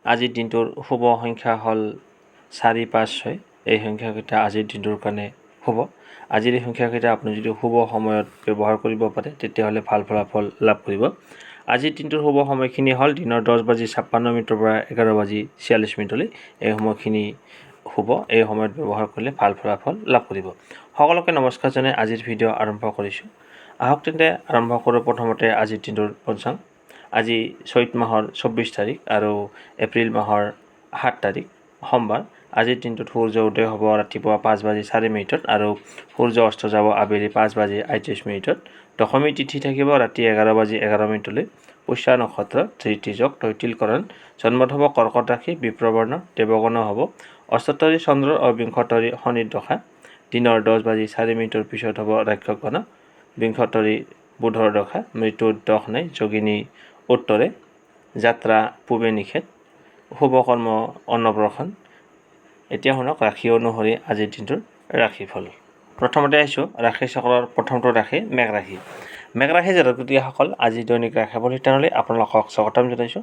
আজিৰ দিনটোৰ শুভ সংখ্যা হ'ল 4, 5, 6। এই সংখ্যাকেইটা আজিৰ দিনটোৰ কাৰণে শুভ। আজিৰ এই সংখ্যাকেইটা আপুনি যদি শুভ সময়ত ব্যৱহাৰ কৰিব পাৰে তেতিয়াহ'লে ভাল ফলাফল লাভ কৰিব। আজিৰ দিনটোৰ শুভ সময়খিনি হ'ল দিনৰ 10:56 পৰা 11:46 এই সময়খিনি শুভ। এই সময়ত ব্যৱহাৰ কৰিলে ভাল ফলাফল লাভ কৰিব। সকলোকে নমস্কাৰ জনাই আজিৰ ভিডিঅ' আৰম্ভ কৰিছোঁ। আহক তেন্তে আৰম্ভ কৰোঁ প্ৰথমতে আজিৰ দিনটোৰ পঞ্চাংগ। আজি চৈত মাহৰ 24 তাৰিখ আৰু এপ্ৰিল মাহৰ 7 তাৰিখ সোমবাৰ। আজিৰ দিনটোত সূৰ্য উদয় হ'ব ৰাতিপুৱা 5:04 আৰু সূৰ্য অস্ত যাব আবেলি 5:38। দশমী তিথি থাকিব ৰাতি 11:11। পুষ্যা নক্ষত্ৰ, ধৃতি যোগ, তৈতিলকৰণ। জন্মত হ'ব কৰ্কট ৰাশি, বিপ্ৰবৰ্ণ, দেৱগণ হ'ব। অষ্টোত্তৰী চন্দ্ৰৰ আৰু বিংশোত্তৰী শনিৰ দশা। দিনৰ 10:04 পিছত হ'ব ৰাক্ষসগণ। বিংশোত্তৰী বুধৰ দশা। মৃত্যুৰ দশ নাই, যোগিনী উত্তৰে। যাত্ৰা পূবে নিষেধ। শুভ কৰ্ম অন্নপ্ৰসন। এতিয়া শুনক ৰাশি অনুসৰি আজিৰ দিনটোৰ ৰাশিফল। প্ৰথমতে আহিছোঁ ৰাশি চক্ৰৰ প্ৰথমটো ৰাশি মেঘ ৰাশি। মেঘ ৰাশি জাতক-জাতিকীসকল আজি দৈনিক ৰাশিফল শিতানলৈ আপোনালোকক স্বাগতম জনাইছোঁ।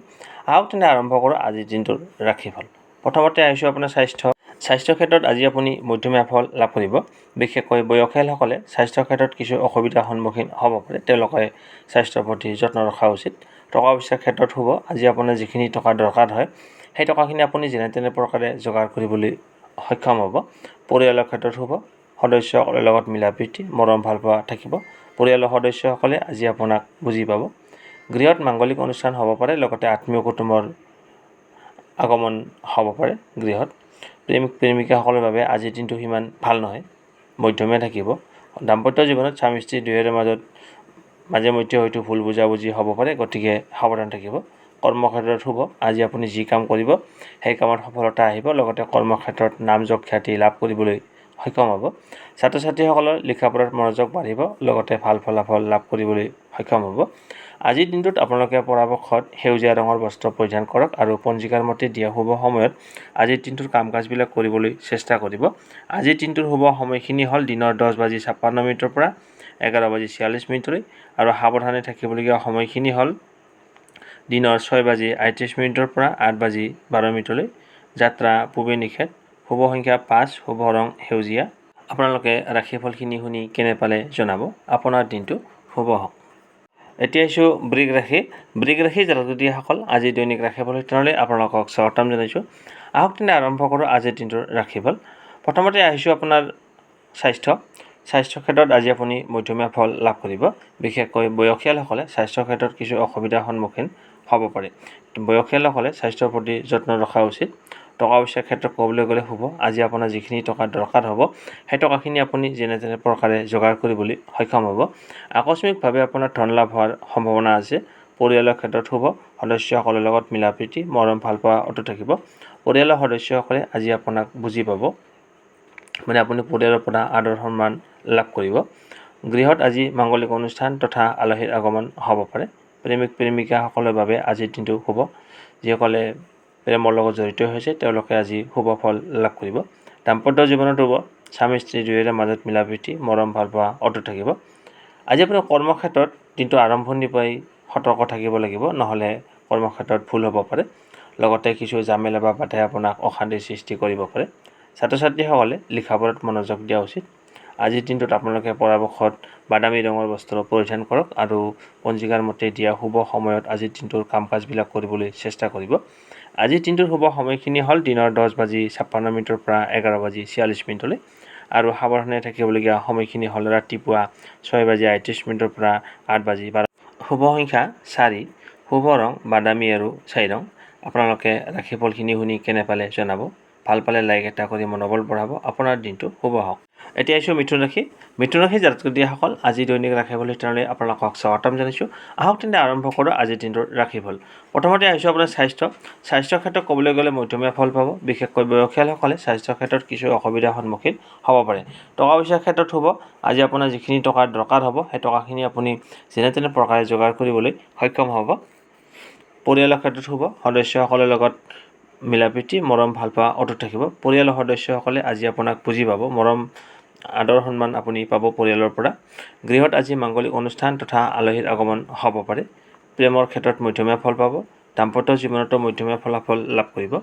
আহক তেনে আৰম্ভ কৰোঁ আজিৰ দিনটোৰ ৰাশিফল। প্ৰথমতে আহিছোঁ আপোনাৰ স্বাস্থ্য ক্ষেত্ৰত আজি আপুনি মধ্যমীয়া ফল লাভ কৰিব। বিশেষকৈ বয়সীয়ালসকলে স্বাস্থ্য ক্ষেত্ৰত কিছু অসুবিধাৰ সন্মুখীন হ'ব পাৰে। তেওঁলোকে স্বাস্থ্যৰ প্ৰতি যত্ন ৰখা উচিত। টকা পইচাৰ ক্ষেত্ৰত শুভ। আজি আপোনাৰ যিখিনি টকা দৰকাৰ হয় সেই টকাখিনি আপুনি যেনে তেনে প্ৰকাৰে যোগাৰ কৰিবলৈ সক্ষম হ'ব। পৰিয়ালৰ ক্ষেত্ৰত শুভ। সদস্যসকলৰ লগত মিলা প্ৰীতি, মৰম ভাল পোৱা থাকিব। পৰিয়ালৰ সদস্যসকলে আজি আপোনাক বুজি পাব। গৃহত মাংগলিক অনুষ্ঠান হ'ব পাৰে, লগতে আত্মীয় কুটুমৰ আগমন হ'ব পাৰে গৃহত। প্ৰেমিক প্ৰেমিকাসকলৰ বাবে আজিৰ দিনটো সিমান ভাল নহয়, মধ্যমীয়া থাকিব। দাম্পত্য জীৱনত স্বামী স্ত্ৰী দুয়োৰে মাজত মাজে মধ্যে হয়তো ভুল বুজাবুজি হ'ব পাৰে, গতিকে সাৱধান থাকিব। কৰ্মক্ষেত্ৰত শুভ। আজি আপুনি যি কাম কৰিব সেই কামত সফলতা আহিব, লগতে কৰ্মক্ষেত্ৰত নাম যশ খ্যাতি লাভ কৰিবলৈ সক্ষম হ'ব। ছাত্ৰ ছাত্ৰীসকলৰ লিখা পঢ়াত মনোযোগ বাঢ়িব, লগতে ভাল ফলাফল লাভ কৰিবলৈ সক্ষম হ'ব। আজিৰ দিনটোত আপোনালোকে পৰাপক্ষত সেউজীয়া ৰঙৰ বস্ত্ৰ পৰিধান কৰক আৰু পঞ্জিকাৰ মতে দিয়া শুভ সময়ত আজিৰ দিনটোৰ কাম কাজবিলাক কৰিবলৈ চেষ্টা কৰিব। আজিৰ দিনটোৰ শুভ সময়খিনি হ'ল দিনৰ 10:56 পৰা 11:46 আৰু সাৱধানে থাকিবলগীয়া সময়খিনি হ'ল দিনৰ 6:38 পৰা 8:12। যাত্ৰা পূবে নিষেধ। শুভ সংখ্যা 5, শুভ ৰং সেউজীয়া। আপোনালোকে ৰাশিফলখিনি শুনি কেনে পালে জনাব। আপোনাৰ দিনটো শুভ হওক। এতিয়া আহিছোঁ বৃষ ৰাশি। বৃষ ৰাশি জাতক-জাতিকীসকল আজি দৈনিক ৰাশিফল শিতানলৈ আপোনালোকক স্বাগতম জনাইছোঁ। আহক তেনে আৰম্ভ কৰোঁ আজিৰ দিনটোৰ ৰাশিফল। প্ৰথমতে আহিছোঁ আপোনাৰ স্বাস্থ্য ক্ষেত্ৰত আজি আপুনি মধ্যমীয়া ফল লাভ কৰিব। বিশেষকৈ বয়সীয়ালসকলে স্বাস্থ্য ক্ষেত্ৰত কিছু অসুবিধাৰ সন্মুখীন হ'ব পাৰে। বয়সীয়ালসকলে স্বাস্থ্যৰ প্ৰতি যত্ন ৰখা উচিত। টকা পইচাৰ ক্ষেত্ৰত ক'বলৈ গ'লে শুভ। আজি আপোনাৰ যিখিনি টকা দৰকাৰ হ'ব সেই টকাখিনি আপুনি যেনে তেনে প্ৰকাৰে যোগাৰ কৰিবলৈ সক্ষম হ'ব। আকস্মিকভাৱে আপোনাৰ ধন লাভ হোৱাৰ সম্ভাৱনা আছে। পৰিয়ালৰ ক্ষেত্ৰত শুভ। সদস্যসকলৰ লগত মিলা প্ৰীতি, মৰম ভাল পোৱা অটুট থাকিব। পৰিয়ালৰ সদস্যসকলে আজি আপোনাক বুজি পাব, মানে আপুনি পৰিয়ালৰ পৰা আদৰ সন্মান লাভ কৰিব। গৃহত আজি মাংগলিক অনুষ্ঠান তথা আলহীৰ আগমন হ'ব পাৰে। প্ৰেমিক প্ৰেমিকাসকলৰ বাবে আজিৰ দিনটো শুভ। যিসকলে প্ৰেমৰ লগত জড়িত হৈছে তেওঁলোকে আজি শুভ ফল লাভ কৰিব। দাম্পত্য জীৱনত শুভ। স্বামী স্ত্ৰী দুয়োৰে মাজত মিলা প্ৰীতি, মৰম ভাল পোৱা অটুট থাকিব। আজি আপোনাৰ কৰ্মক্ষেত্ৰত দিনটো আৰম্ভণিৰ পৰাই সতৰ্ক থাকিব লাগিব, নহ'লে কৰ্মক্ষেত্ৰত ভুল হ'ব পাৰে। লগতে কিছু জামেলা বা বাধাই আপোনাক অশান্তিৰ সৃষ্টি কৰিব পাৰে। ছাত্ৰ ছাত্ৰীসকলে লিখা পঢ়াত মনোযোগ দিয়া উচিত। আজিৰ দিনটোত আপোনালোকে পৰাপক্ষত বাদামী ৰঙৰ বস্ত্ৰ পৰিধান কৰক আৰু পঞ্জিকাৰ মতে দিয়া শুভ সময়ত আজিৰ দিনটোৰ কাম কাজবিলাক কৰিবলৈ চেষ্টা কৰিব। আজিৰ দিনটোৰ শুভ সময়খিনি হ'ল দিনৰ 10:56 পৰা 11:46 আৰু সাৱধানে থাকিবলগীয়া সময়খিনি হ'ল ৰাতিপুৱা 6:38 পৰা 8:12। শুভ সংখ্যা 4, শুভ ৰং বাদামী আৰু ছাই ৰং। আপোনালোকে ৰাশিফলখিনি শুনি কেনে পালে জনাব। ভাল পালে লাইক এটা কৰি মনোবল বঢ়াব। আপোনাৰ দিনটো শুভ হওক। এতিয়া আহিছোঁ মিথুন ৰাশি। মিথুন ৰাশি জাতক-জাতিকীসকল আজি দৈনিক ৰাশিফল শিতানলৈ আপোনালোকক স্বাগতম জনাইছোঁ। আহক তেন্তে আৰম্ভ কৰোঁ আজিৰ দিনটোৰ ৰাশিফল। প্ৰথমতে আহিছোঁ আপোনাৰ স্বাস্থ্য ক্ষেত্ৰত ক'বলৈ গ'লে মধ্যমীয়া ফল পাব। বিশেষকৈ বয়সীয়ালসকলে স্বাস্থ্য ক্ষেত্ৰত কিছু অসুবিধাৰ সন্মুখীন হ'ব পাৰে। টকা পইচাৰ ক্ষেত্ৰত শুভ। আজি আপোনাৰ যিখিনি টকাৰ দৰকাৰ হ'ব সেই টকাখিনি আপুনি যেনে তেনে প্ৰকাৰে যোগাৰ কৰিবলৈ সক্ষম হ'ব। পৰিয়ালৰ ক্ষেত্ৰত শুভ। সদস্যসকলৰ লগত মিলা প্ৰীতি, মৰম ভাল পোৱা অটুট থাকিব। পৰিয়ালৰ সদস্যসকলে আজি আপোনাক বুজি পাব। মৰম আদৰ সন্মান আপুনি পাব পৰিয়ালৰ পৰা। গৃহত আজি মাংগলিক অনুষ্ঠান তথা আলহীৰ আগমন হ'ব পাৰে। প্ৰেমৰ ক্ষেত্ৰত মধ্যমীয়া ফল পাব। দাম্পত্য জীৱনতো মধ্যমীয়া ফলাফল লাভ কৰিব।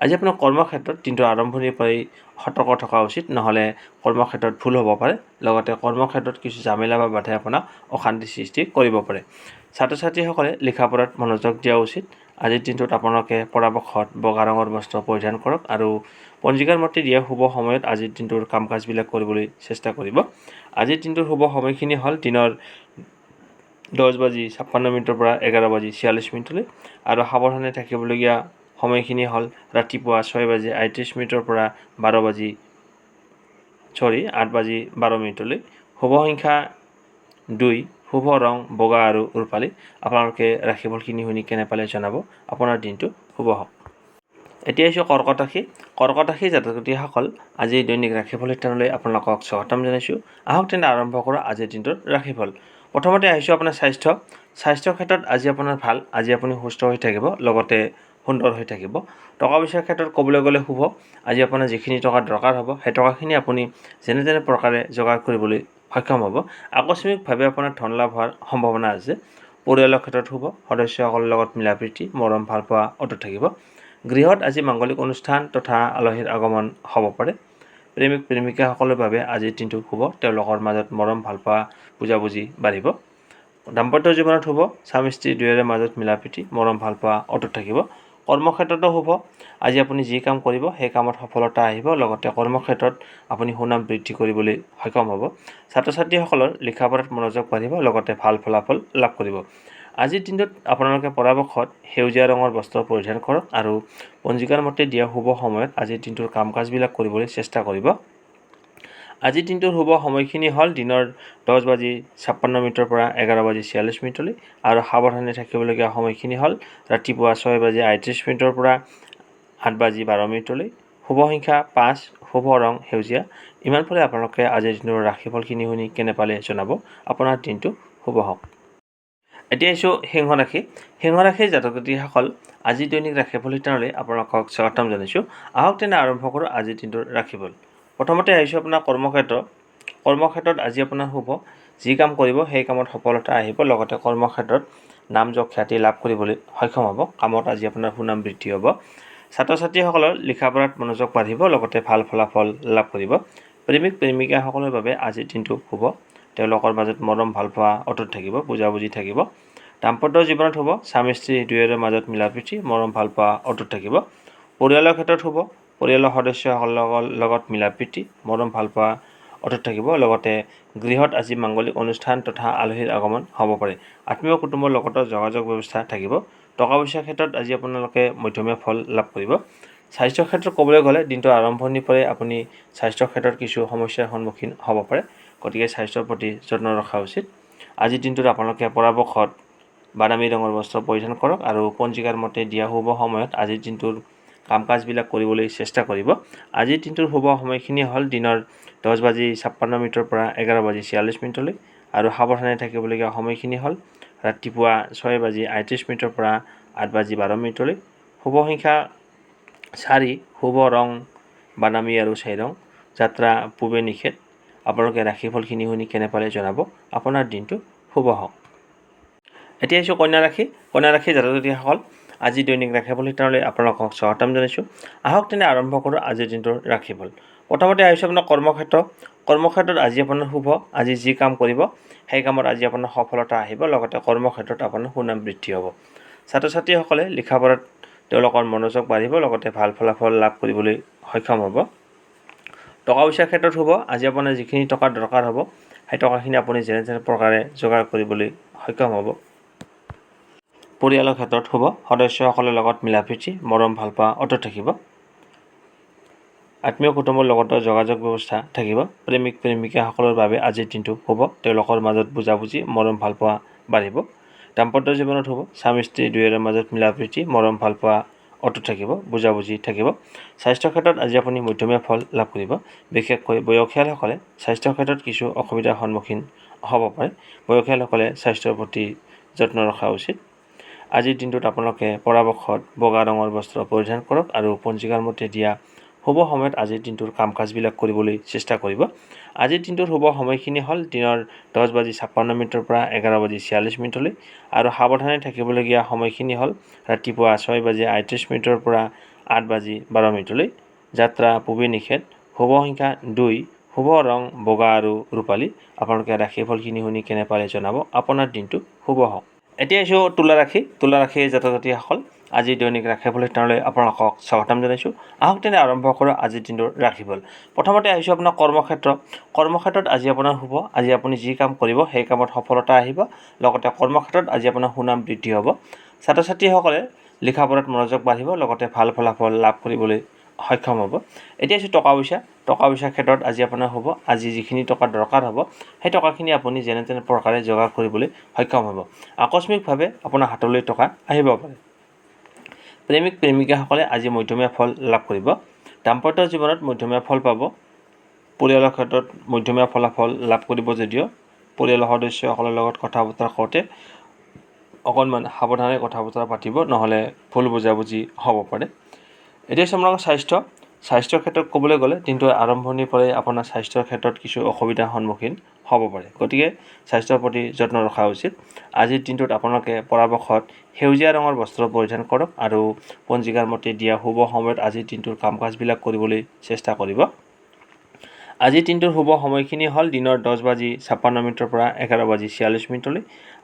আজি আপোনাৰ কৰ্মক্ষেত্ৰত দিনটোৰ আৰম্ভণিৰ পৰাই সতৰ্ক থকা উচিত, নহ'লে কৰ্মক্ষেত্ৰত ভুল হ'ব পাৰে। লগতে কৰ্মক্ষেত্ৰত কিছু ঝামেলা বা বাধাই আপোনাক অশান্তি সৃষ্টি কৰিব পাৰে। ছাত্ৰ ছাত্ৰীসকলে লিখা পঢ়াত মনোযোগ দিয়া উচিত। আজিৰ দিনটোত আপোনালোকে পৰাপক্ষত বগা ৰঙৰ বস্ত্ৰ পৰিধান কৰক আৰু পঞ্জিকাৰ মতে দিয়া শুভ সময়ত আজিৰ দিনটোৰ কাম কাজবিলাক কৰিবলৈ চেষ্টা কৰিব। আজিৰ দিনটোৰ শুভ সময়খিনি হ'ল দিনৰ 10:56 পৰা 11:46 আৰু সাৱধানে থাকিবলগীয়া সময়খিনি হ'ল ৰাতিপুৱা 6:38 পৰা 8:12 শুভ সংখ্যা 2, শুভ ৰং বগা আৰু ৰূপালী। আপোনালোকে ৰাশিফলখিনি শুনি কেনে পালে জনাব। আপোনাৰ দিনটো শুভ হওক। এতিয়া আহিছোঁ কৰ্কট ৰাশি। কৰ্কট ৰাশি জাতক জাতিসকল আজি দৈনিক ৰাশিফল শিতানলৈ আপোনালোকক স্বাগতম জনাইছোঁ। আহক তেনে আৰম্ভ কৰোঁ আজিৰ দিনটোৰ ৰাশিফল। প্ৰথমতে আহিছোঁ আপোনাৰ স্বাস্থ্যৰ ক্ষেত্ৰত আজি আপোনাৰ ভাল। আজি আপুনি সুস্থ হৈ থাকিব, লগতে সুন্দৰ হৈ থাকিব। টকা পইচাৰ ক্ষেত্ৰত ক'বলৈ গ'লে শুভ। আজি আপোনাৰ যিখিনি টকা দৰকাৰ হ'ব সেই টকাখিনি আপুনি যেনে তেনে প্ৰকাৰে যোগাৰ কৰিবলৈ সক্ষম হ'ব। আকস্মিকভাৱে আপোনাৰ ধন লাভ হোৱাৰ সম্ভাৱনা আছে। পৰিয়ালৰ ক্ষেত্ৰত শুভ। সদস্যসকলৰ লগত মিলা প্ৰীতি, মৰম ভাল পোৱা অটুট থাকিব। গৃহত আজি মাংগলিক অনুষ্ঠান তথা আলহীৰ আগমন হ'ব পাৰে। প্ৰেমিক প্ৰেমিকাসকলৰ বাবে আজিৰ দিনটো শুভ। তেওঁলোকৰ মাজত মৰম ভাল পোৱা বুজাবুজি বাঢ়িব। দাম্পত্য জীৱনত শুভ। স্বামী স্ত্ৰী দুয়োৰে মাজত মিলা প্ৰীতি, মৰম ভাল পোৱা অটুট থাকিব। কৰ্মক্ষেত্ৰতো শুভ। আজি আপুনি যি কাম কৰিব সেই কামত সফলতা আহিব, লগতে কৰ্মক্ষেত্ৰত আপুনি সুনাম বৃদ্ধি কৰিবলৈ সক্ষম হ'ব। ছাত্ৰ ছাত্ৰীসকলৰ লিখা পঢ়াত মনোযোগ বাঢ়িব, লগতে ভাল ফলাফল লাভ কৰিব। আজিৰ দিনটোত আপোনালোকে পৰাপক্ষত সেউজীয়া ৰঙৰ বস্ত্ৰ পৰিধান কৰক আৰু পঞ্জিকাৰ মতে দিয়া শুভ সময়ত আজিৰ দিনটোৰ কাম কাজবিলাক কৰিবলৈ চেষ্টা কৰিব। আজিৰ দিনটোৰ শুভ সময়খিনি হ'ল দিনৰ 10:56 পৰা 11:46 আৰু সাৱধানে থাকিবলগীয়া সময়খিনি হ'ল ৰাতিপুৱা 6:38 পৰা 8:12 শুভ সংখ্যা 5, শুভ ৰং সেউজীয়া। ইমান ফলে আপোনালোকে আজিৰ দিনৰ ৰাশিফলখিনি শুনি কেনে পালে জনাব। আপোনাৰ দিনটো শুভ হওক। এতিয়া আহিছোঁ সিংহ ৰাশি। সিংহ ৰাশিৰ জাতক জাতিসকল আজি দৈনিক ৰাশিফল শিতানলৈ আপোনালোকক স্বাগতম জনাইছোঁ। আহক তেনে আৰম্ভ কৰোঁ আজিৰ দিনটোৰ ৰাশিফল। প্ৰথমতে আহিছোঁ আপোনাৰ কৰ্মক্ষেত্ৰত আজি আপোনাৰ শুভ। যি কাম কৰিব সেই কামত সফলতা আহিব, লগতে কৰ্মক্ষেত্ৰত নাম যশ খ্যাতি লাভ কৰিবলৈ সক্ষম হ'ব। কামত আজি আপোনাৰ সুনাম বৃদ্ধি হ'ব। ছাত্ৰ ছাত্ৰীসকলৰ লিখা পঢ়াত মনোযোগ বাঢ়িব, লগতে ভাল ফলাফল লাভ কৰিব। প্ৰেমিক প্ৰেমিকাসকলৰ বাবে আজিৰ দিনটো শুভ। তেওঁলোকৰ মাজত মৰম ভাল পোৱা অটুট থাকিব, বুজাবুজি থাকিব। দাম্পত্য জীৱনত শুভ। স্বামী স্ত্ৰী দুয়োৰে মাজত মিলা প্ৰীতি, মৰম ভাল পোৱা অটুট থাকিব। পৰিয়ালৰ ক্ষেত্ৰত শুভ। পৰিয়ালৰ সদস্যসকলৰ লগত মিলা প্ৰীতি, মৰম ভাল পোৱা অটুট থাকিব। লগতে গৃহত আজি মাংগলিক অনুষ্ঠান তথা আলহীৰ আগমন হ'ব পাৰে। আত্মীয় কুটুম্বৰ লগতো যোগাযোগ ব্যৱস্থা থাকিব। টকা পইচাৰ ক্ষেত্ৰত আজি আপোনালোকে মধ্যমীয়া ফল লাভ কৰিব। স্বাস্থ্যৰ ক্ষেত্ৰত ক'বলৈ গ'লে দিনটোৰ আৰম্ভণিৰ পৰাই আপুনি স্বাস্থ্যৰ ক্ষেত্ৰত কিছু সমস্যাৰ সন্মুখীন হ'ব পাৰে, গতিকে স্বাস্থ্যৰ প্ৰতি যত্ন ৰখা উচিত। আজিৰ দিনটোত আপোনালোকে পৰাপক্ষত বাদামী ৰঙৰ বস্ত্ৰ পৰিধান কৰক আৰু পঞ্জিকাৰ মতে দিয়া শুভ সময়ত আজিৰ দিনটোৰ কাম কাজবিলাক কৰিবলৈ চেষ্টা কৰিব। আজিৰ দিনটোৰ শুভ সময়খিনি হ'ল দিনৰ 10:56 পৰা 11:46 আৰু সাৱধানে থাকিবলগীয়া সময়খিনি হ'ল ৰাতিপুৱা 6:38 পৰা 8:12 শুভ সংখ্যা 4, শুভ ৰং বাদামী আৰু ছাই ৰং। যাত্ৰা পূবে নিষেধ। আপোনালোকে ৰাশিফলখিনি শুনি কেনে পালে জনাব। আপোনাৰ দিনটো শুভ হওক। এতিয়া আহিছোঁ কন্যা ৰাশি। কন্যা ৰাশিৰ জাতক জাতিসকল আজি দৈনিক ৰাশিফল শিতানলৈ আপোনালোকক স্বাগতম জনাইছোঁ। আহক তেনে আৰম্ভ কৰোঁ আজিৰ দিনটোৰ ৰাশিফল। প্ৰথমতে আহিছোঁ আপোনাৰ কৰ্মক্ষেত্ৰত আজি আপোনাৰ শুভ। আজি যি কাম কৰিব সেই কামত আজি আপোনাৰ সফলতা আহিব, লগতে কৰ্মক্ষেত্ৰত আপোনাৰ সুনাম বৃদ্ধি হ'ব। ছাত্ৰ ছাত্ৰীসকলে লিখা পঢ়াত তেওঁলোকৰ মনোযোগ বাঢ়িব, লগতে ভাল ফলাফল লাভ কৰিবলৈ সক্ষম হ'ব। টকা পইচাৰ ক্ষেত্ৰত শুভ। আজি আপোনাৰ যিখিনি টকা দৰকাৰ হ'ব সেই টকাখিনি আপুনি যেনে তেনে প্ৰকাৰে যোগাৰ কৰিবলৈ সক্ষম হ'ব। পৰিয়ালৰ ক্ষেত্ৰত শুভ। সদস্যসকলৰ লগত মিলা প্ৰীতি, মৰম ভাল পোৱা অটুট থাকিব। আত্মীয় কুটুম্বৰ লগতো যোগাযোগ ব্যৱস্থা থাকিব। প্ৰেমিক প্ৰেমিকাসকলৰ বাবে আজিৰ দিনটো শুভ। তেওঁলোকৰ মাজত বুজাবুজি, মৰম ভাল পোৱা বাঢ়িব। দাম্পত্য জীৱনত শুভ। স্বামী স্ত্ৰী দুয়োৰে মাজত মিলা প্ৰীতি, মৰম ভাল পোৱা অটুট থাকিব, বুজাবুজি থাকিব। স্বাস্থ্যৰ ক্ষেত্ৰত আজি আপুনি মধ্যমীয়া ফল লাভ কৰিব। বিশেষকৈ বয়সীয়ালসকলে স্বাস্থ্যৰ ক্ষেত্ৰত কিছু অসুবিধাৰ সন্মুখীন হ'ব পাৰে। বয়সীয়ালসকলে স্বাস্থ্যৰ প্ৰতি যত্ন ৰখা উচিত। আজিৰ দিনটোত আপোনালোকে পৰাপক্ষত বগা ৰঙৰ বস্ত্ৰ পৰিধান কৰক আৰু পঞ্জিকাৰ মতে দিয়া শুভ সময়ত আজিৰ দিনটোৰ কাম কাজবিলাক কৰিবলৈ চেষ্টা কৰিব। আজিৰ দিনটোৰ শুভ সময়খিনি হ'ল দিনৰ 10:56 পৰা 11:46 আৰু সাৱধানে থাকিবলগীয়া সময়খিনি হ'ল ৰাতিপুৱা 6:38 পৰা 8:12 যাত্ৰা পূবে নিষেধ। শুভ সংখ্যা 2, শুভ ৰং বগা আৰু ৰূপালী। আপোনালোকে ৰাশিফলখিনি শুনি কেনে পালে জনাব। আপোনাৰ দিনটো শুভ হওক। এতিয়া আহিছোঁ তুলা ৰাশি। তুলা ৰাশিৰ জাতক জাতিসকল, আজি দৈনিক ৰাশিফল শিতানলৈ আপোনালোকক স্বাগতম জনাইছোঁ। আহক তেনে আৰম্ভ কৰোঁ আজিৰ দিনটোৰ ৰাশিফল। প্ৰথমতে আহিছোঁ আপোনাৰ কৰ্মক্ষেত্ৰ। কৰ্মক্ষেত্ৰত আজি আপোনাৰ শুভ। আজি আপুনি যি কাম কৰিব সেই কামত সফলতা আহিব। লগতে কৰ্মক্ষেত্ৰত আজি আপোনাৰ সুনাম বৃদ্ধি হ'ব। ছাত্ৰ ছাত্ৰীসকলে লিখা পঢ়াত মনোযোগ বাঢ়িব। লগতে ভাল ফলাফল লাভ কৰিবলৈ সক্ষম হ'ব। এতিয়া আহিছোঁ টকা পইচা। টকা পইচাৰ ক্ষেত্ৰত আজি আপোনাৰ হ'ব। আজি যিখিনি টকা দৰকাৰ হ'ব সেই টকাখিনি আপুনি যেনে তেনে প্ৰকাৰে যোগাৰ কৰিবলৈ সক্ষম হ'ব। আকস্মিকভাৱে আপোনাৰ হাতলৈ টকা আহিব পাৰে। প্ৰেমিক প্ৰেমিকাসকলে আজি মধ্যমীয়া ফল লাভ কৰিব। দাম্পত্য জীৱনত মধ্যমীয়া ফল পাব। পৰিয়ালৰ ক্ষেত্ৰত মধ্যমীয়া ফলাফল লাভ কৰিব যদিও পৰিয়ালৰ সদস্যসকলৰ লগত কথা বতৰা কৰোঁতে অকণমান সাৱধানে কথা বতৰা পাতিব, নহ'লে ভুল বুজাবুজি হ'ব পাৰে। এতিয়া আপোনালোকৰ স্বাস্থ্যৰ ক্ষেত্ৰত ক'বলৈ গ'লে দিনটোৰ আৰম্ভণিৰ পৰাই আপোনাৰ স্বাস্থ্যৰ ক্ষেত্ৰত কিছু অসুবিধাৰ সন্মুখীন হ'ব পাৰে। গতিকে স্বাস্থ্যৰ প্ৰতি যত্ন ৰখা উচিত। আজিৰ দিনটোত আপোনালোকে পৰাপক্ষত সেউজীয়া ৰঙৰ বস্ত্ৰ পৰিধান কৰক আৰু পঞ্জিকাৰ মতে দিয়া শুভ সময়ত আজিৰ দিনটোৰ কাম কাজবিলাক কৰিবলৈ চেষ্টা কৰিব। আজিৰ দিনটোৰ শুভ সময়খিনি হ'ল দিনৰ 10:56 পৰা 11:46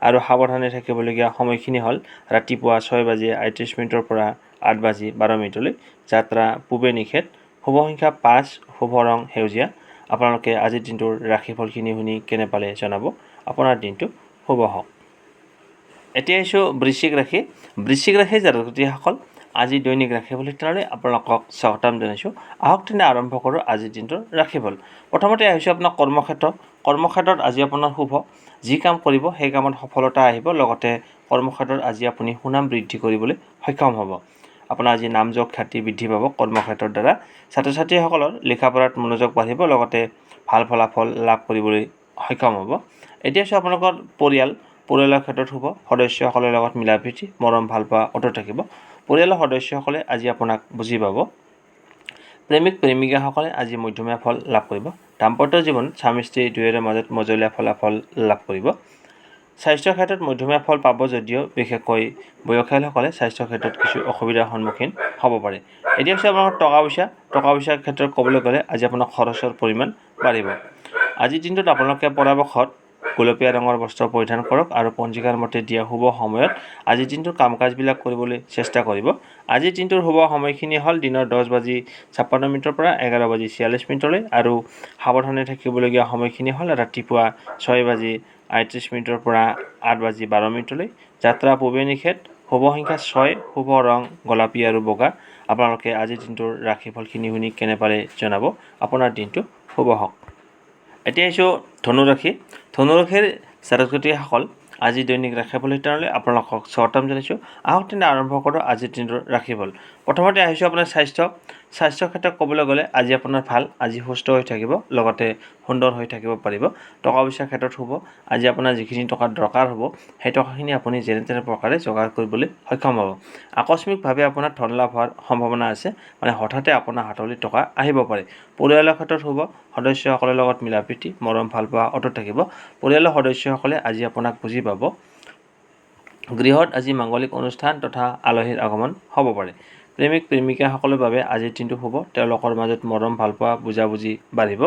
আৰু সাৱধানে থাকিবলগীয়া সময়খিনি হ'ল ৰাতিপুৱা 6:38 পৰা 8:12 যাত্ৰা পূবে নিষেধ। শুভ সংখ্যা 5, শুভ ৰং সেউজীয়া। আপোনালোকে আজিৰ দিনটোৰ ৰাশিফলখিনি শুনি কেনে পালে জনাব। আপোনাৰ দিনটো শুভ হওক। এতিয়া আহিছোঁ বৃশ্চিক ৰাশি। বৃশ্চিক ৰাশিৰ জাতক জাতিসকল, আজি দৈনিক ৰাশিফল শিতানলৈ আপোনালোকক স্বাগতম জনাইছোঁ। আহক তেনে আৰম্ভ কৰোঁ আজিৰ দিনটোৰ ৰাশিফল। প্ৰথমতে আহিছোঁ আপোনাৰ কৰ্মক্ষেত্ৰ। কৰ্মক্ষেত্ৰত আজি আপোনাৰ শুভ। যি কাম কৰিব সেই কামত সফলতা আহিব। লগতে কৰ্মক্ষেত্ৰত আজি আপুনি সুনাম বৃদ্ধি কৰিবলৈ সক্ষম হ'ব। আপোনাৰ আজি নাম যশ খ্যাতি বৃদ্ধি পাব কৰ্মক্ষেত্ৰৰ দ্বাৰা। ছাত্ৰ ছাত্ৰীসকলৰ লিখা পঢ়াত মনোযোগ বাঢ়িব। লগতে ভাল ফলাফল লাভ কৰিবলৈ সক্ষম হ'ব। এতিয়া আছোঁ আপোনালোকৰ পৰিয়ালৰ ক্ষেত্ৰত শুভ। সদস্যসকলৰ লগত মিলা প্ৰীতি মৰম ভাল পোৱা অটুট থাকিব। পৰিয়ালৰ সদস্যসকলে আজি আপোনাক বুজি পাব। প্ৰেমিক প্ৰেমিকাসকলে আজি মধ্যমীয়া ফল লাভ কৰিব। দাম্পত্য জীৱনত স্বামী স্ত্ৰী দুয়োৰে মাজত মজলীয়া ফলাফল লাভ কৰিব। স্বাস্থ্যৰ ক্ষেত্ৰত মধ্যমীয়া ফল পাব যদিও বিশেষকৈ বয়সীয়ালসকলে স্বাস্থ্যৰ ক্ষেত্ৰত কিছু অসুবিধাৰ সন্মুখীন হ'ব পাৰে। এতিয়া হৈছে আপোনাৰ টকা পইচাৰ ক্ষেত্ৰত ক'বলৈ গ'লে আজি আপোনাৰ খৰচৰ পৰিমাণ বাঢ়িব। আজিৰ দিনটোত আপোনালোকে পৰাপক্ষত গোলপীয়া ৰঙৰ বস্ত্ৰ পৰিধান কৰক আৰু পঞ্জিকাৰ মতে দিয়া শুভ সময়ত আজিৰ দিনটোৰ কাম কাজবিলাক কৰিবলৈ চেষ্টা কৰিব। আজিৰ দিনটোৰ শুভ সময়খিনি হ'ল দিনৰ 10:56 পৰা 11:46 আৰু সাৱধানে থাকিবলগীয়া সময়খিনি হ'ল ৰাতিপুৱা 6:38 পৰা 8:12 যাত্ৰা পূবে নিষেধ। শুভ সংখ্যা 6, শুভ ৰং গোলাপী আৰু বগা। আপোনালোকে আজিৰ দিনটোৰ ৰাশিফলখিনি শুনি কেনে পালে জনাব। আপোনাৰ দিনটো শুভ হওক। এতিয়া আহিছোঁ ধনুৰাশি। ধনুৰাশিৰ জাতক জাতিসকল, আজি দৈনিক ৰাশিফল শিতানলৈ আপোনালোকক স্বাগতম জনাইছোঁ। আহক তেনে আৰম্ভ কৰোঁ আজিৰ দিনটোৰ ৰাশিফল। প্ৰথমতে আহিছোঁ আপোনাৰ স্বাস্থ্যৰ ক্ষেত্ৰত ক'বলৈ গ'লে আজি আপোনাৰ ভাল। আজি সুস্থ হৈ থাকিব, লগতে সুন্দৰ হৈ থাকিব পাৰিব। টকা পইচাৰ ক্ষেত্ৰত শুভ। আজি আপোনাৰ যিখিনি টকা দৰকাৰ হ'ব সেই টকাখিনি আপুনি যেনে তেনে প্ৰকাৰে যোগাৰ কৰিবলৈ সক্ষম হ'ব। আকস্মিকভাৱে আপোনাৰ ধন লাভ হোৱাৰ সম্ভাৱনা আছে, মানে হঠাতে আপোনাৰ হাতলৈ টকা আহিব পাৰে। পৰিয়ালৰ ক্ষেত্ৰত শুভ। সদস্যসকলৰ লগত মিলা প্ৰীতি মৰম ভাল পোৱা অটুট থাকিব। পৰিয়ালৰ সদস্যসকলে আজি আপোনাক বুজি পাব। গৃহত আজি মাংগলিক অনুষ্ঠান তথা আলহীৰ আগমন হ'ব পাৰে। প্ৰেমিক প্ৰেমিকাসকলৰ বাবে আজিৰ দিনটো শুভ। তেওঁলোকৰ মাজত মৰম ভাল পোৱা বুজাবুজি বাঢ়িব।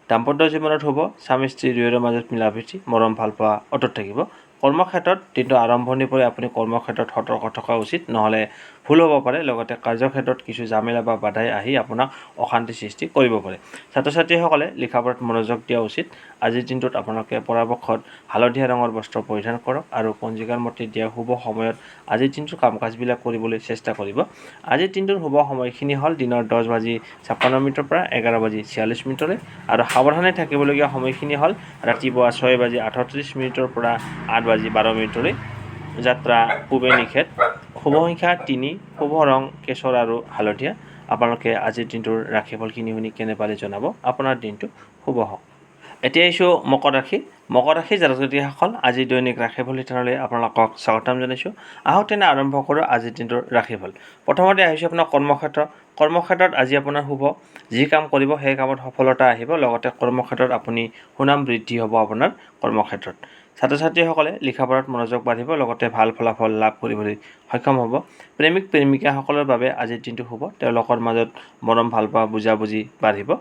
দাম্পত্য জীৱনত শুভ। স্বামী স্ত্ৰী দুয়োৰে মাজত মিলা প্ৰীতি মৰম ভাল পোৱা অটুট থাকিব। কৰ্মক্ষেত্ৰত দিনটো আৰম্ভণিৰ পৰাই আপুনি কৰ্মক্ষেত্ৰত সতৰ্ক থকা উচিত, নহ'লে ভুল হ'ব পাৰে। লগতে কাৰ্যক্ষেত্ৰত কিছু জামেলা বা বাধাই আহি আপোনাক অশান্তি সৃষ্টি কৰিব পাৰে। ছাত্ৰ ছাত্ৰীসকলে লিখা পঢ়াত মনোযোগ দিয়া উচিত। আজিৰ দিনটোত আপোনালোকে পৰাপক্ষত হালধীয়া ৰঙৰ বস্ত্ৰ পৰিধান কৰক আৰু পঞ্জিকাৰ মতে দিয়া শুভ সময়ত আজিৰ দিনটোৰ কাম কাজবিলাক কৰিবলৈ চেষ্টা কৰিব। আজিৰ দিনটোৰ শুভ সময়খিনি হ'ল দিনৰ 10:56 পৰা 11:46 আৰু সাৱধানে থাকিবলগীয়া সময়খিনি হ'ল ৰাতিপুৱা 6:38 পৰা 8:12 যাত্ৰা পূবে নিষেধ। শুভ সংখ্যা 3, শুভ ৰং কেশৰ আৰু হালধীয়া। আপোনালোকে আজিৰ দিনটোৰ ৰাশিফলখিনি শুনি কেনে পালে জনাব। আপোনাৰ দিনটো শুভ হওক। এতিয়া আহিছোঁ মকৰ ৰাশি। মকৰ ৰাশিৰ জাতক জাতিসকল আজি দৈনিক ৰাশিফল শিতানলৈ আপোনালোকক স্বাগতম জনাইছোঁ। আহক তেনে আৰম্ভ কৰোঁ আজিৰ দিনটোৰ ৰাশিফল। প্ৰথমতে আহিছোঁ আপোনাৰ কৰ্মক্ষেত্ৰত আজি আপোনাৰ শুভ। যি কাম কৰিব সেই কামত সফলতা আহিব, লগতে কৰ্মক্ষেত্ৰত আপুনি সুনাম বৃদ্ধি হ'ব আপোনাৰ কৰ্মক্ষেত্ৰত। ছাত্ৰ ছাত্ৰীসকলে লিখা পঢ়াত মনোযোগ বাঢ়িব, লগতে ভাল ফলাফল লাভ কৰিবলৈ সক্ষম হ'ব। প্ৰেমিক প্ৰেমিকাসকলৰ বাবে আজিৰ দিনটো শুভ। তেওঁলোকৰ মাজত মৰম ভালপোৱা বুজাবুজি বাঢ়িব।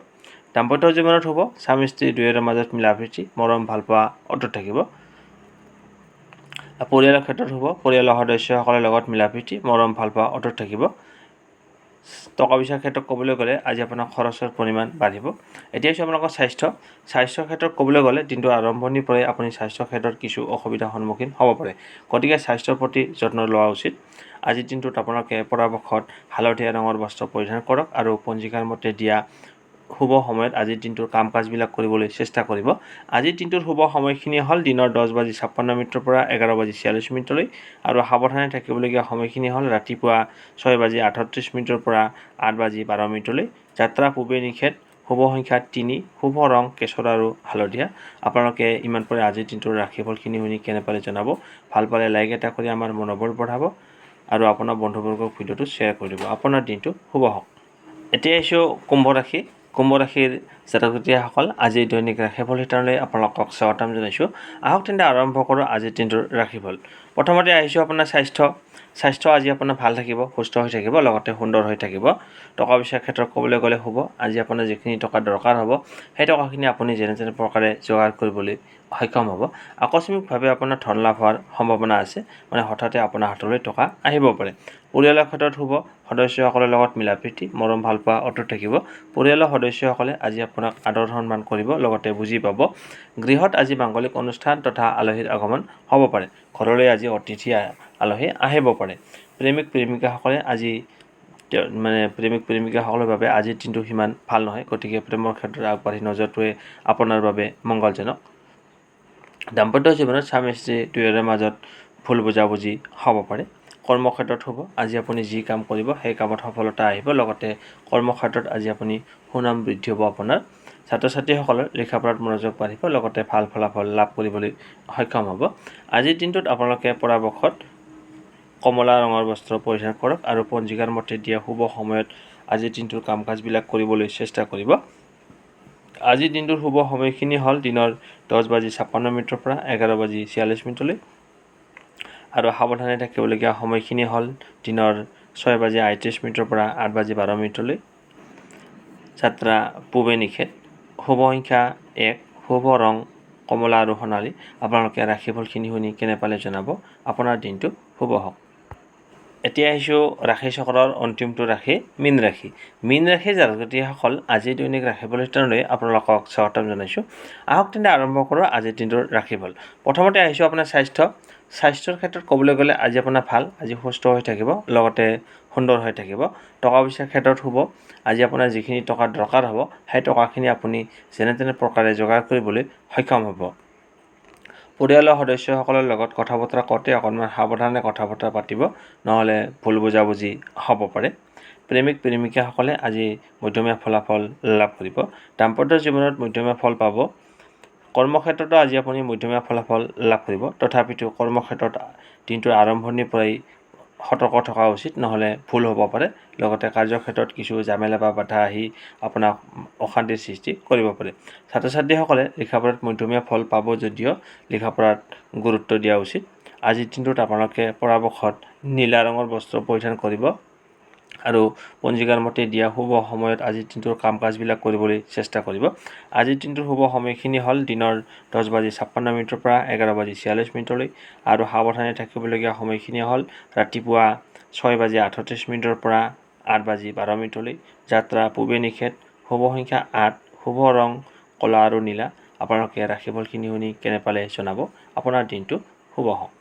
দাম্পত্য জীৱনত শুভ। স্বামী স্ত্ৰী দুয়োৰে মাজত মিলাপ্ৰীতি মৰম ভালপোৱা অটুট থাকিব। পৰিয়ালৰ ক্ষেত্ৰত শুভ। পৰিয়ালৰ সদস্যসকলৰ লগত মিলাপ্ৰীতি মৰম ভালপোৱা অটুট থাকিব। টকা পইচাৰ ক্ষেত্ৰত ক'বলৈ গ'লে আজি আপোনাৰ খৰচৰ পৰিমাণ বাঢ়িব। এতিয়া হৈছে আপোনালোকৰ স্বাস্থ্যৰ ক্ষেত্ৰত ক'বলৈ গ'লে দিনটোৰ আৰম্ভণিৰ পৰাই আপুনি স্বাস্থ্যৰ ক্ষেত্ৰত কিছু অসুবিধাৰ সন্মুখীন হ'ব পাৰে, গতিকে স্বাস্থ্যৰ প্ৰতি যত্ন লোৱা উচিত। আজিৰ দিনটোত আপোনালোকে পৰাপক্ষত হালধীয়া ৰঙৰ বস্ত্ৰ পৰিধান কৰক আৰু পঞ্জিকাৰ মতে দিয়া শুভ সময়ত আজিৰ দিনটোৰ কাম কাজবিলাক কৰিবলৈ চেষ্টা কৰিব। আজিৰ দিনটোৰ শুভ সময়খিনি হ'ল দিনৰ 10:56 পৰা 11:46 আৰু সাৱধানে থাকিবলগীয়া সময়খিনি হ'ল ৰাতিপুৱা 6:38 পৰা 8:12 যাত্ৰা পূবে নিষেধ। শুভ সংখ্যা 3, শুভ ৰং কেশৰ আৰু হালধীয়া। আপোনালোকে ইমান পৰে আজিৰ দিনটোৰ ৰাশিফলখিনি শুনি কেনে পালে জনাব। ভাল পালে লাইক এটা কৰি আমাৰ মনোবল বঢ়াব আৰু আপোনাৰ বন্ধুবৰ্গক ভিডিঅ'টো শ্বেয়াৰ কৰি দিব। আপোনাৰ দিনটো শুভ হওক। এতিয়া আহিছোঁ কুম্ভ ৰাশিৰ জাতক জাতিসকল আজি দৈনিক ৰাশিফল শিতানলৈ আপোনালোকক স্বাগতম জনাইছোঁ। আহক তেন্তে আৰম্ভ কৰোঁ আজিৰ দিনটোৰ ৰাশিফল। প্ৰথমতে আহিছোঁ আপোনাৰ স্বাস্থ্য আজি আপোনাৰ ভাল থাকিব, সুস্থ হৈ থাকিব, লগতে সুন্দৰ হৈ থাকিব। টকা পইচাৰ ক্ষেত্ৰত ক'বলৈ গ'লে শুভ। আজি আপোনাৰ যিখিনি টকা দৰকাৰ হ'ব সেই টকাখিনি আপুনি যেনে তেনে প্ৰকাৰে যোগাৰ কৰিবলৈ সক্ষম হ'ব। আকস্মিকভাৱে আপোনাৰ ধন লাভ হোৱাৰ সম্ভাৱনা আছে, হঠাতে আপোনাৰ হাতলৈ টকা আহিব পাৰে। পৰিয়ালৰ ক্ষেত্ৰত শুভ। সদস্যসকলৰ লগত মিলাপ্ৰীতি মৰম ভালপোৱা অটুট থাকিব। পৰিয়ালৰ সদস্যসকলে আজি আপোনাক আদৰ সন্মান কৰিব, লগতে বুজি পাব। গৃহত আজি মাংগলিক অনুষ্ঠান তথা আলহীৰ আগমন হ'ব পাৰে। ঘৰলৈ আজি অতিথি আলহী আহিব পাৰে। প্ৰেমিক প্ৰেমিকাসকলৰ বাবে আজিৰ দিনটো সিমান ভাল নহয়, গতিকে প্ৰেমৰ ক্ষেত্ৰত আগবাঢ়ি নোযোৱাটোৱে আপোনাৰ বাবে মংগলজনক। দাম্পত্য জীৱনত স্বামী স্ত্ৰী দুয়োৰে মাজত ভুল বুজাবুজি হ'ব পাৰে। কৰ্মক্ষেত্ৰত শুভ। আজি আপুনি যি কাম কৰিব সেই কামত সফলতা আহিব, লগতে কৰ্মক্ষেত্ৰত আজি আপুনি সুনাম বৃদ্ধি হ'ব আপোনাৰ। ছাত্ৰ ছাত্ৰীসকলৰ লিখা পঢ়াত মনোযোগ বাঢ়িব, লগতে ভাল ফলাফল লাভ কৰিবলৈ সক্ষম হ'ব। আজিৰ দিনটোত আপোনালোকে পৰাপক্ষত কমলা ৰঙৰ বস্ত্ৰ পৰিধান কৰক আৰু পঞ্জিকাৰ মতে দিয়া শুভ সময়ত আজিৰ দিনটোৰ কাম কাজবিলাক কৰিবলৈ চেষ্টা কৰিব। আজিৰ দিনটোৰ শুভ সময়খিনি হ'ল দিনৰ 10:56 পৰা 11:46 আৰু সাৱধানে থাকিবলগীয়া সময়খিনি হ'ল দিনৰ 6:38 পৰা 8:12 যাত্ৰা পূবে নিষেধ। শুভ সংখ্যা 1, শুভ ৰং কমলা আৰু সোণালী। আপোনালোকে ৰাশিফলখিনি শুনি কেনে পালে জনাব। আপোনাৰ দিনটো শুভ হওক। এতিয়া আহিছোঁ ৰাশি চক্ৰৰ অন্তিমটো ৰাশি মীন ৰাশি। মীন ৰাশিৰ জাতক জাতিসকল আজি দৈনিক ৰাশিফল শিতানলৈ আপোনালোকক স্বাগতম জনাইছোঁ। আহক তেন্তে আৰম্ভ কৰোঁ আজিৰ দিনটোৰ ৰাশিফল। প্ৰথমতে আহিছোঁ আপোনাৰ স্বাস্থ্যৰ ক্ষেত্ৰত ক'বলৈ গ'লে আজি আপোনাৰ ভাল। আজি সুস্থ হৈ থাকিব, লগতে সুন্দৰ হৈ থাকিব। টকা পইচাৰ ক্ষেত্ৰত শুভ। আজি আপোনাৰ যিখিনি টকা দৰকাৰ হ'ব সেই টকাখিনি আপুনি যেনে তেনে প্ৰকাৰে যোগাৰ কৰিবলৈ সক্ষম হ'ব। পৰিয়ালৰ সদস্যসকলৰ লগত কথা বতৰা কওঁতে অকণমান সাৱধানে কথা বতৰা পাতিব, নহ'লে ভুল বুজাবুজি হ'ব পাৰে। প্ৰেমিক প্ৰেমিকাসকলে আজি মধ্যমীয়া ফলাফল লাভ কৰিব। দাম্পত্য জীৱনত মধ্যমীয়া ফল পাব। কৰ্মক্ষেত্ৰতো আজি আপুনি মধ্যমীয়া ফলাফল লাভ কৰিব। তথাপিতো কৰ্মক্ষেত্ৰত দিনটোৰ আৰম্ভণিৰ পৰাই সতৰ্ক থকা উচিত, নহ'লে ভুল হ'ব পাৰে। লগতে কাৰ্যক্ষেত্ৰত কিছু জামেলা বা বাধা আহি আপোনাক অশান্তিৰ সৃষ্টি কৰিব পাৰে। ছাত্ৰ ছাত্ৰীসকলে লিখা পঢ়াত মধ্যমীয়া ফল পাব যদিও লিখা পঢ়াত গুৰুত্ব দিয়া উচিত। আজিৰ দিনটোত আপোনালোকে পৰাপক্ষত নীলা ৰঙৰ বস্ত্ৰ পৰিধান কৰিব আৰু পঞ্জিকাৰ মতে দিয়া শুভ সময়ত আজিৰ দিনটোৰ কাম কাজবিলাক কৰিবলৈ চেষ্টা কৰিব। আজিৰ দিনটোৰ শুভ সময়খিনি হ'ল দিনৰ 10:56 পৰা 11:46 আৰু সাৱধানে থাকিবলগীয়া সময়খিনি হ'ল ৰাতিপুৱা 6:38 পৰা 8:12 যাত্ৰা পূবে নিষেধ। শুভ সংখ্যা 8, শুভ ৰং ক'লা আৰু নীলা। আপোনালোকে ৰাশিফলখিনি শুনি কেনে পালে জনাব। আপোনাৰ দিনটো শুভ হওক।